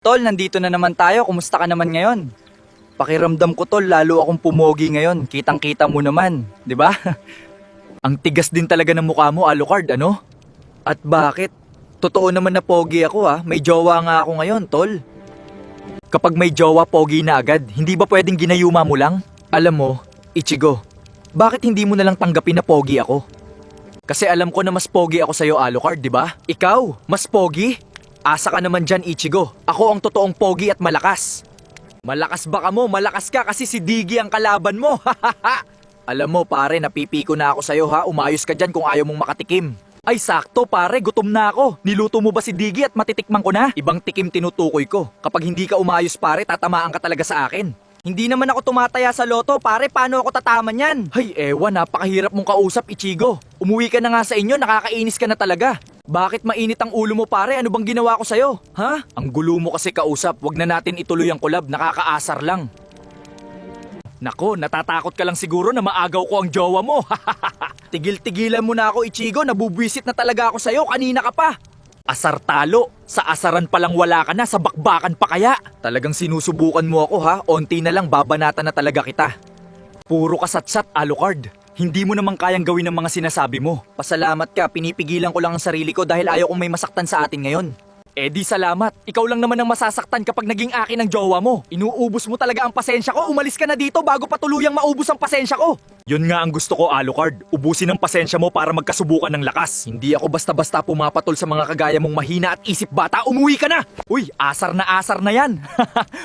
Tol, nandito na naman tayo. Kumusta ka naman ngayon? Pakiramdam ko tol, lalo akong pumogi ngayon. Kitang-kita mo naman, 'di ba? Ang tigas din talaga ng mukha mo, Alucard, ano? At bakit? Totoo naman na pogi ako may jowa nga ako ngayon, tol. Kapag may jowa, pogi na agad. Hindi ba pwedeng ginayuma mo lang? Alam mo, Ichigo, bakit hindi mo na lang tanggapin na pogi ako? Kasi alam ko na mas pogi ako sa'yo, Alucard, di ba? Ikaw, mas pogi? Asa ka naman dyan, Ichigo. Ako ang totoong pogi at malakas. Malakas ba ka mo? Malakas ka kasi si Diggy ang kalaban mo. Alam mo pare, napipiko na ako sa'yo ha. Umayos ka dyan kung ayaw mong makatikim. Ay sakto pare, gutom na ako. Niluto mo ba si Diggy at matitikman ko na? Ibang tikim tinutukoy ko. Kapag hindi ka umayos pare, tatamaan ka talaga sa akin. Hindi naman ako tumataya sa loto, pare. Paano ako tataman yan? Hay ewan, napakahirap mong kausap, Ichigo. Umuwi ka na nga sa inyo, nakakainis ka na talaga. Bakit mainit ang ulo mo pare? Ano bang ginawa ko sa'yo? Ha? Ang gulo mo kasi kausap. Wag na natin ituloy ang collab, nakakaasar lang. Nako, natatakot ka lang siguro na maagaw ko ang jowa mo. Tigil-tigilan mo na ako, Ichigo. Nabubwisit na talaga ako sa'yo. Kanina ka pa. Asar talo. Sa asaran pa lang wala ka na. Sa bakbakan pa kaya. Talagang sinusubukan mo ako ha. Onti na lang babanatan na talaga kita. Puro kasatsat, Alucard. Hindi mo naman kayang gawin ang mga sinasabi mo. Pasalamat ka. Pinipigilan ko lang ang sarili ko dahil ayaw kong may masaktan sa atin ngayon. Eh di salamat. Ikaw lang naman ang masasaktan kapag naging akin ang jowa mo. Inuubos mo talaga ang pasensya ko. Umalis ka na dito bago pa tuluyang maubos ang pasensya ko. Yun nga ang gusto ko, Alucard. Ubusin ang pasensya mo para magkasubukan ng lakas. Hindi ako basta-basta pumapatol sa mga kagaya mong mahina at isip bata. Umuwi ka na! Uy, asar na yan.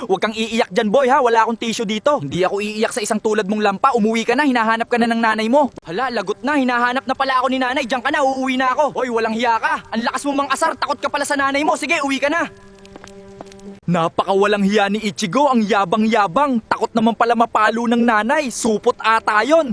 Huwag kang iiyak dyan, boy ha. Wala akong tissue dito. Hindi ako iiyak sa isang tulad mong lampa. Umuwi ka na, hinahanap ka na ng nanay mo. Hala, lagot na. Hinahanap na pala ako ni nanay. Diyan ka na, uuwi na ako. Hoy, walang hiya ka. Ang lakas mo mang asar. Takot ka pala sa nanay mo. Sige, uwi ka na. Napakawalang hiya ni Ichigo, ang yabang-yabang. Takot naman pala mapalo ng nanay. Supot ata yun.